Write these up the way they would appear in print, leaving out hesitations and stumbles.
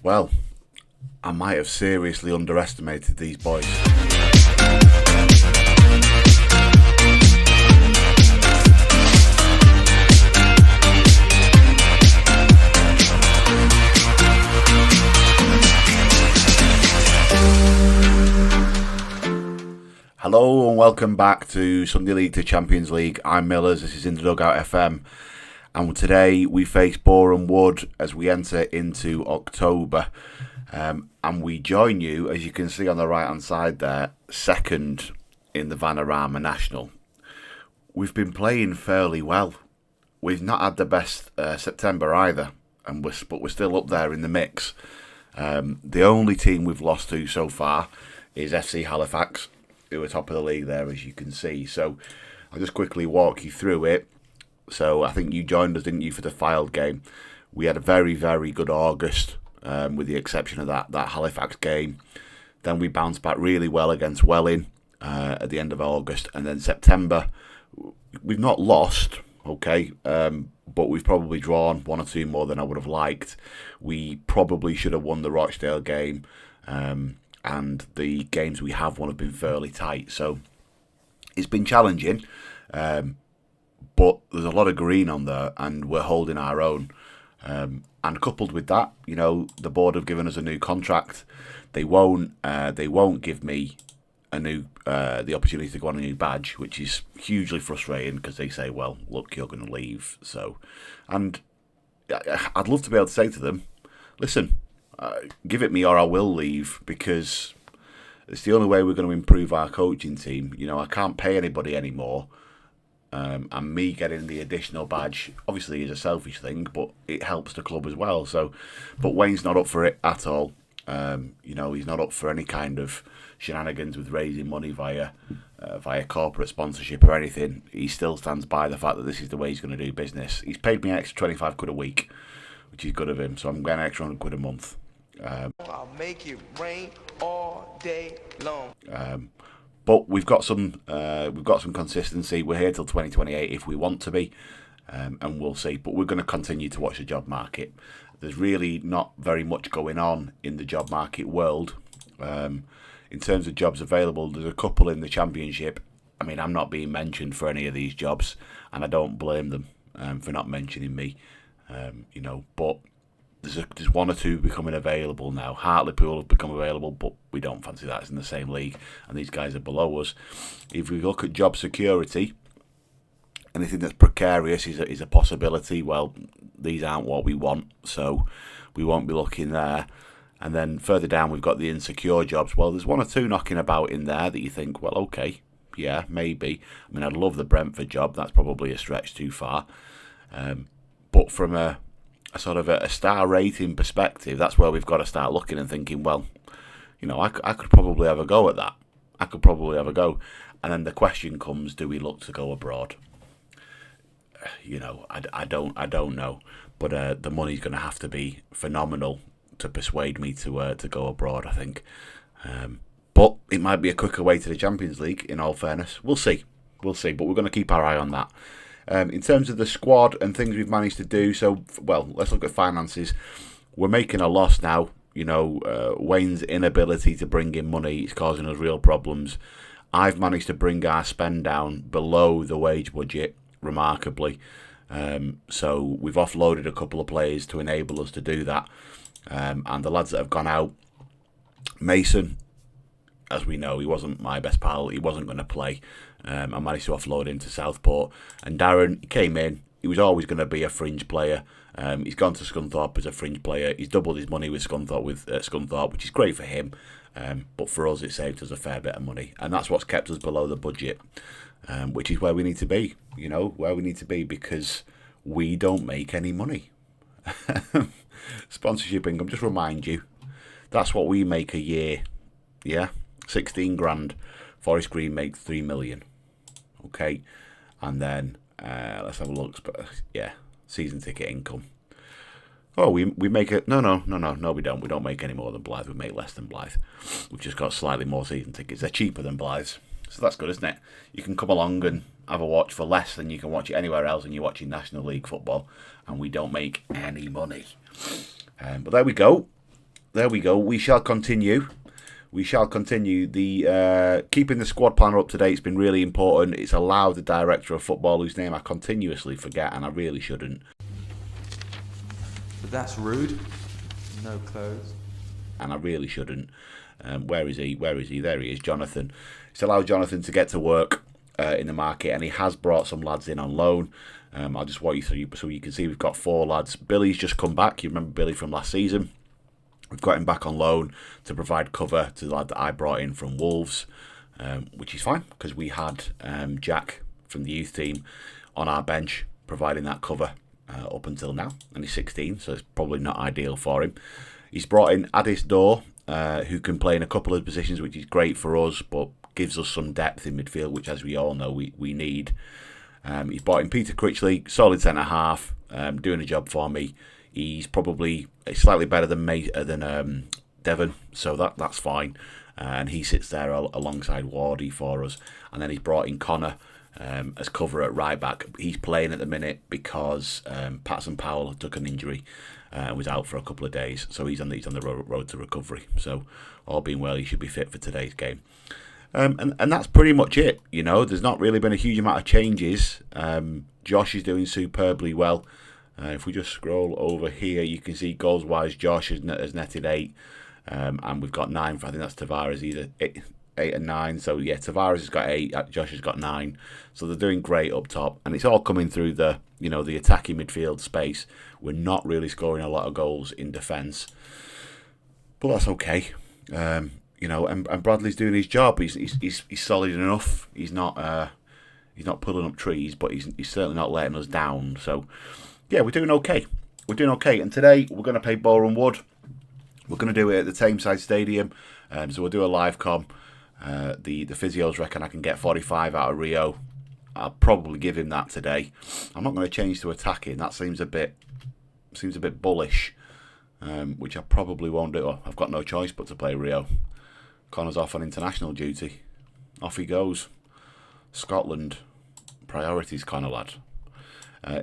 Well, I might have seriously underestimated these boys. Hello and welcome back to Sunday League to Champions League. I'm Millers, this is In the Dugout FM, and today we face Boreham Wood as we enter into October. And we join you, as you can see on the right hand side there, second in the Vanarama National. We've been playing fairly well. We've not had the best September either, but we're still up there in the mix. The only team we've lost to so far is FC Halifax, who are top of the league there, as you can see. So I'll just quickly walk you through it. So I think you joined us, didn't you, for the Fylde game? We had a very, very good August, with the exception of that Halifax game. Then we bounced back really well against Welling at the end of August. And then September, we've not lost, okay, but we've probably drawn one or two more than I would have liked. We probably should have won the Rochdale game. And the games we have won have been fairly tight. So it's been challenging, but there's a lot of green on there, and we're holding our own. And coupled with that, you know, the board have given us a new contract. They won't give me the opportunity to go on a new badge, which is hugely frustrating because they say, well, look, you're going to leave. So, and I'd love to be able to say to them, listen, give it me or I will leave, because it's the only way we're going to improve our coaching team. You know, I can't pay anybody anymore. And me getting the additional badge obviously is a selfish thing, but it helps the club as well. So, but Wayne's not up for it at all. You know, he's not up for any kind of shenanigans with raising money via corporate sponsorship or anything. He still stands by the fact that this is the way he's going to do business. He's paid me an extra 25 quid a week, which is good of him. So I'm getting an extra 100 quid a month. I'll make it rain all day long. But we've got some consistency. We're here till 2028 if we want to be, and we'll see. But we're going to continue to watch the job market. There's really not very much going on in the job market world. In terms of jobs available, there's a couple in the Championship. I mean, I'm not being mentioned for any of these jobs, and I don't blame them for not mentioning me. You know, but there's one or two becoming available now. Hartlepool have become available, but we don't fancy that. It's in the same league, and these guys are below us. If we look at job security, anything that's precarious is a possibility. Well, these aren't what we want, so we won't be looking there. And then further down, we've got the insecure jobs. Well, there's one or two knocking about in there that you think, well, okay, yeah, maybe. I mean, I'd love the Brentford job. That's probably a stretch too far. But from a sort of a star rating perspective, that's where we've got to start looking and thinking, well, you know, I could probably have a go at that. I could probably have a go. And then the question comes, do we look to go abroad? You know, I don't know. But the money's going to have to be phenomenal to persuade me to go abroad, I think. But it might be a quicker way to the Champions League, in all fairness. We'll see. But we're going to keep our eye on that. In terms of the squad and things we've managed to do, so, well, let's look at finances. We're making a loss now. You know, Wayne's inability to bring in money is causing us real problems. I've managed to bring our spend down below the wage budget, remarkably. So we've offloaded a couple of players to enable us to do that. And the lads that have gone out, Mason, as we know, he wasn't my best pal. He wasn't going to play. I managed to offload him to Southport. And Darren, he came in. He was always going to be a fringe player. He's gone to Scunthorpe as a fringe player. He's doubled his money with Scunthorpe, which is great for him. But for us, it saved us a fair bit of money. And that's what's kept us below the budget, which is where we need to be. You know, where we need to be, because we don't make any money. Sponsorship income, just remind you, that's what we make a year. Yeah, 16 grand. Forest Green makes 3 million. Okay, and then let's have a look. Yeah, season ticket income. Oh, we make it. No, we don't. We don't make any more than Blythe. We make less than Blythe. We've just got slightly more season tickets. They're cheaper than Blythe's, so that's good, isn't it? You can come along and have a watch for less than you can watch it anywhere else, and you're watching National League football, and we don't make any money. But there we go. there we go. We shall continue. We shall continue. The keeping the squad planner up to date has been really important. It's allowed the director of football, whose name I continuously forget, and I really shouldn't. But that's rude. No clothes. And I really shouldn't. Where is he? Where is he? There he is, Jonathan. It's allowed Jonathan to get to work in the market, and he has brought some lads in on loan. I'll just walk you through so you can see we've got 4 lads. Billy's just come back. You remember Billy from last season. We've got him back on loan to provide cover to the lad that I brought in from Wolves, which is fine because we had Jack from the youth team on our bench providing that cover up until now, and he's 16, so it's probably not ideal for him. He's brought in Addis Dorr, who can play in a couple of positions, which is great for us, but gives us some depth in midfield, which, as we all know, we need. He's brought in Peter Critchley, solid centre-half, doing a job for me. He's probably slightly better than Devon, so that's fine. And he sits there alongside Wardy for us. And then he's brought in Connor as cover at right back. He's playing at the minute because Patson Powell took an injury and was out for a couple of days. So he's on the road to recovery. So all being well, he should be fit for today's game. And that's pretty much it. You know, there's not really been a huge amount of changes. Josh is doing superbly well. If we just scroll over here, you can see goals-wise, Josh has netted 8. And we've got 9. I think that's Tavares, either 8 and 9. So, yeah, Tavares has got 8. Josh has got 9. So they're doing great up top. And it's all coming through the attacking midfield space. We're not really scoring a lot of goals in defence. But that's okay. And Bradley's doing his job. He's solid enough. He's not pulling up trees, but he's certainly not letting us down. So, yeah, we're doing okay. And today we're going to play Boreham Wood. We're going to do it at the Tameside Stadium. So we'll do a live com. The physios reckon I can get 45 out of Rio. I'll probably give him that today. I'm not going to change to attacking. That seems a bit bullish, which I probably won't do. Well, I've got no choice but to play Rio. Connor's off on international duty. Off he goes. Scotland. Priorities, Connor, lad.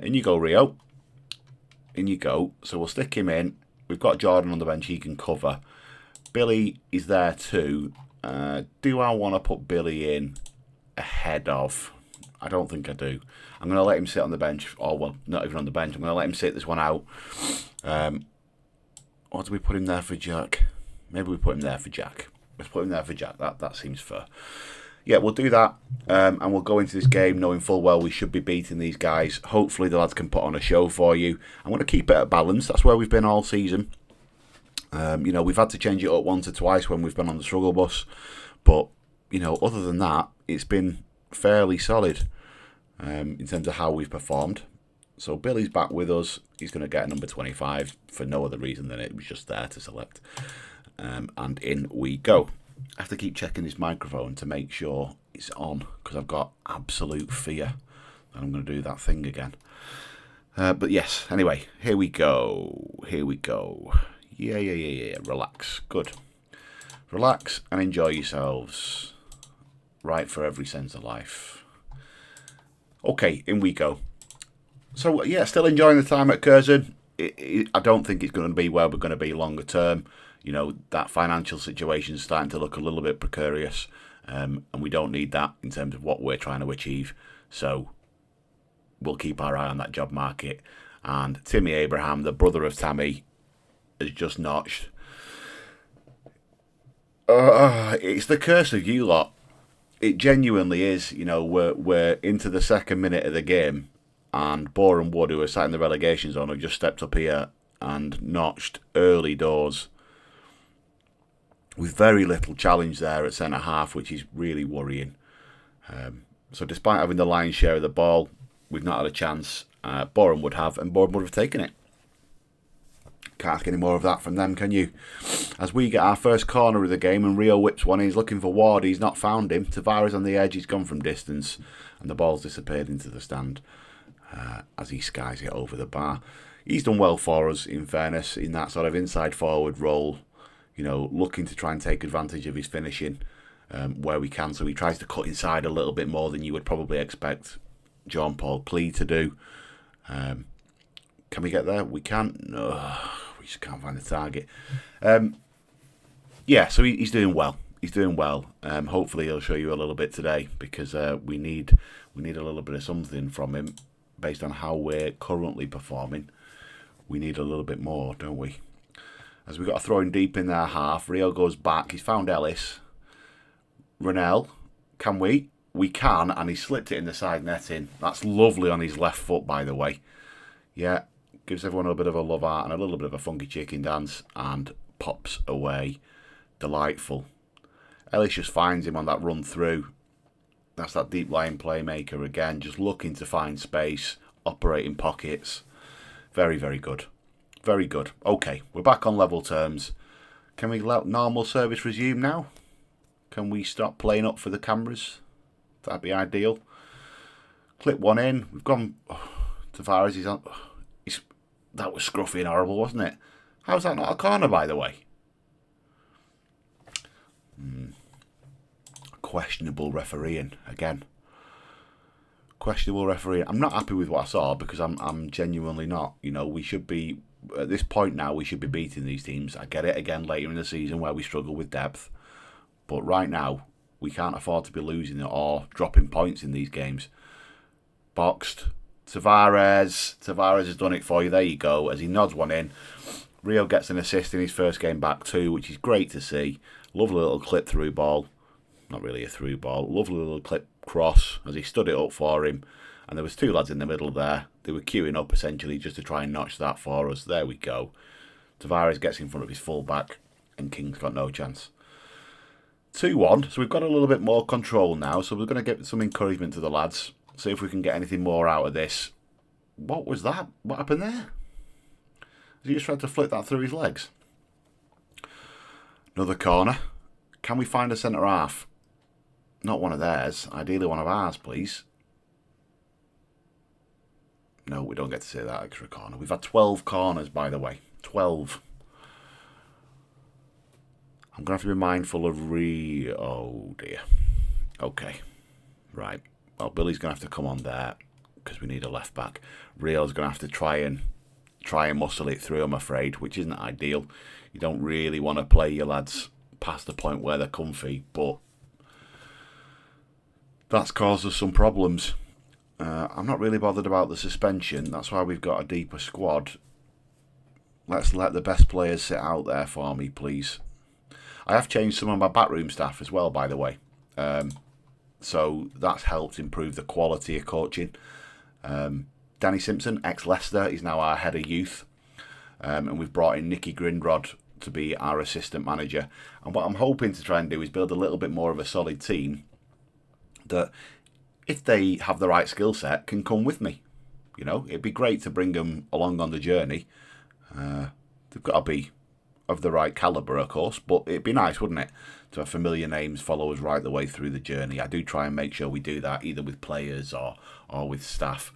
In you go, Rio. In you go. So we'll stick him in. We've got Jordan on the bench. He can cover. Billy is there too. Do I want to put Billy in ahead of? I don't think I do. I'm going to let him sit on the bench. Or, well, not even on the bench. I'm going to let him sit this one out. What do we put him there for, Jack? Maybe we put him there for Jack. Let's put him there for Jack. That seems fair. Yeah, we'll do that, and we'll go into this game knowing full well we should be beating these guys. Hopefully the lads can put on a show for you. I'm going to keep it at balance. That's where we've been all season. We've had to change it up once or twice when we've been on the struggle bus. But, other than that, it's been fairly solid in terms of how we've performed. So Billy's back with us. He's going to get a number 25 for no other reason than it was just there to select. And in we go. I have to keep checking this microphone to make sure it's on because I've got absolute fear that I'm going to do that thing again. But yes, anyway, here we go. Yeah. Relax. Good. Relax and enjoy yourselves. Right for every sense of life. Okay, in we go. So, yeah, still enjoying the time at Curzon. I don't think it's going to be where we're going to be longer term. That financial situation is starting to look a little bit precarious, and we don't need that in terms of what we're trying to achieve. So we'll keep our eye on that job market. And Timmy Abraham, the brother of Tammy, has just notched. It's the curse of you lot. It genuinely is. We're into the second minute of the game, and Boreham Wood, who are sat in the relegation zone, have just stepped up here and notched early doors. With very little challenge there at centre-half, which is really worrying. So despite having the lion's share of the ball, we've not had a chance. Boreham would have, and Boreham would have taken it. Can't ask any more of that from them, can you? As we get our first corner of the game, and Rio whips one, he's looking for Ward, he's not found him. Tavares on the edge, he's gone from distance, and the ball's disappeared into the stand as he skies it over the bar. He's done well for us, in fairness, in that sort of inside forward role. Looking to try and take advantage of his finishing where we can. So he tries to cut inside a little bit more than you would probably expect John Paul Clee to do. Can we get there? We can't. No, we just can't find the target. Yeah, so he's doing well. He's doing well. Hopefully he'll show you a little bit today because we need a little bit of something from him based on how we're currently performing. We need a little bit more, don't we? As we got a throwing deep in their half, Rio goes back. He's found Ellis. Ronell, can we? We can, and he slipped it in the side netting. That's lovely on his left foot, by the way. Yeah, gives everyone a bit of a love art and a little bit of a funky chicken dance, and pops away. Delightful. Ellis just finds him on that run through. That's that deep lying playmaker again, just looking to find space, operating pockets. Very, very good. Very good. Okay, we're back on level terms. Can we let normal service resume now? Can we stop playing up for the cameras? That'd be ideal. Clip one in. We've gone. Tavares, he's on. That was scruffy and horrible, wasn't it? How's that not a corner, by the way? Questionable refereeing again. Questionable refereeing. I'm not happy with what I saw because I'm genuinely not. You know, we should be at this point now. We should be beating these teams. I get it again later in the season where we struggle with depth, but right now we can't afford to be losing it or dropping points in these games. Boxed. Tavares has done it for you. There you go. As he nods one in, Rio gets an assist in his first game back too, which is great to see. Lovely little clip through ball. Not really a through ball. Lovely little clip cross as he stood it up for him. And there was two lads in the middle there. They were queuing up essentially just to try and notch that for us. There we go. Tavares gets in front of his full-back and King's got no chance. 2-1. So we've got a little bit more control now. So we're going to give some encouragement to the lads. See if we can get anything more out of this. What was that? What happened there? He just tried to flick that through his legs. Another corner. Can we find a centre half? Not one of theirs. Ideally one of ours, please. No, we don't get to see that extra corner. We've had 12 corners, by the way. 12. I'm going to have to be mindful of oh dear. Okay. Right. Well, Billy's going to have to come on there because we need a left back. Rio's going to have to try and muscle it through, I'm afraid, which isn't ideal. You don't really want to play your lads past the point where they're comfy, but that's caused us some problems. I'm not really bothered about the suspension. That's why we've got a deeper squad. Let's let the best players sit out there for me, please. I have changed some of my backroom staff as well, by the way. So that's helped improve the quality of coaching. Danny Simpson, ex-Leicester, is now our head of youth. And we've brought in Nicky Grindrod to be our assistant manager. And what I'm hoping to try and do is build a little bit more of a solid team that, if they have the right skill set, can come with me. You know, it'd be great to bring them along on the journey. They've got to be of the right calibre, of course, but it'd be nice, wouldn't it, to have familiar names follow us right the way through the journey. I do try and make sure we do that, either with players or with staff.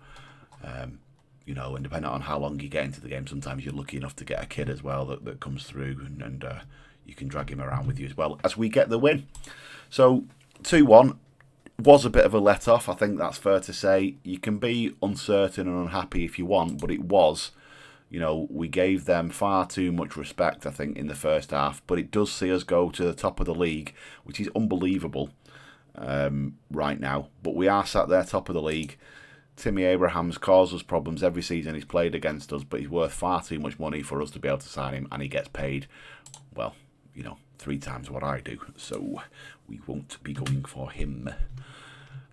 You know, and depending on how long you get into the game, sometimes you're lucky enough to get a kid as well that comes through and you can drag him around with you as well as we get the win. So 2-1 was a bit of a let-off, I think that's fair to say. You can be uncertain and unhappy if you want, but it was. You know, we gave them far too much respect, I think, in the first half, but it does see us go to the top of the league, which is unbelievable right now. But we are sat there top of the league. Timmy Abrahams caused us problems every season he's played against us, but he's worth far too much money for us to be able to sign him, and he gets paid, well, you know, 3 times what I do. So we won't be going for him.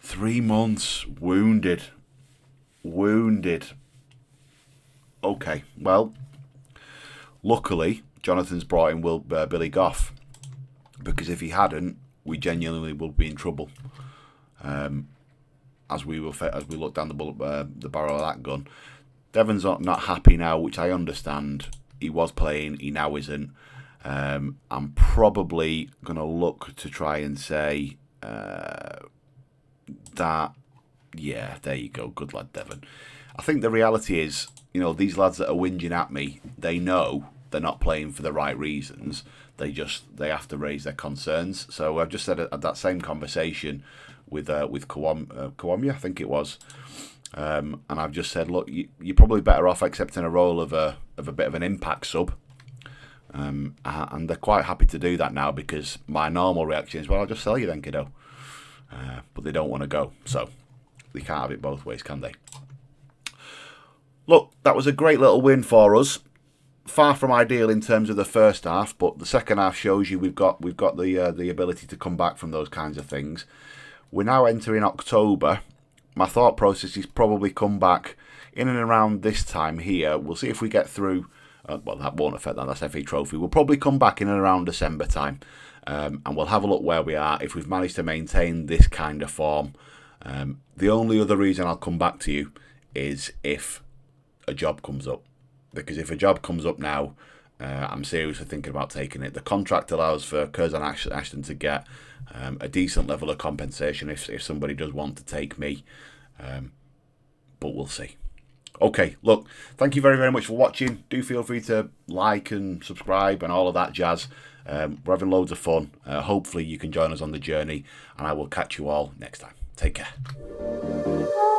3 months. Wounded. Okay, well, luckily, Jonathan's brought in Billy Goff, because if he hadn't, we genuinely would be in trouble. As we look down the barrel of that gun. Devon's not happy now, which I understand. He was playing, he now isn't. I'm probably going to look to try and say that, yeah, there you go, good lad, Devon. I think the reality is, you know, these lads that are whinging at me, they know they're not playing for the right reasons. They have to raise their concerns. So I've just said at that same conversation with Kawamia, I think it was, and I've just said, look, you're probably better off accepting a role of a bit of an impact sub, and they're quite happy to do that now, because my normal reaction is, well, I'll just sell you then, kiddo. But they don't want to go, so they can't have it both ways, can they? Look, that was a great little win for us. Far from ideal in terms of the first half, but the second half shows you we've got the ability to come back from those kinds of things. We're now entering October. My thought process is probably come back in and around this time here. We'll see if we get through. Well, that won't affect that. That's FA Trophy. We'll probably come back in and around December time, and we'll have a look where we are if we've managed to maintain this kind of form. The only other reason I'll come back to you is if a job comes up. Because if a job comes up now, I'm seriously thinking about taking it. The contract allows for Curzon Ashton to get a decent level of compensation if somebody does want to take me. But we'll see. Okay, look, thank you very, very much for watching. Do feel free to like and subscribe and all of that jazz. We're having loads of fun. Hopefully you can join us on the journey, and I will catch you all next time. Take care.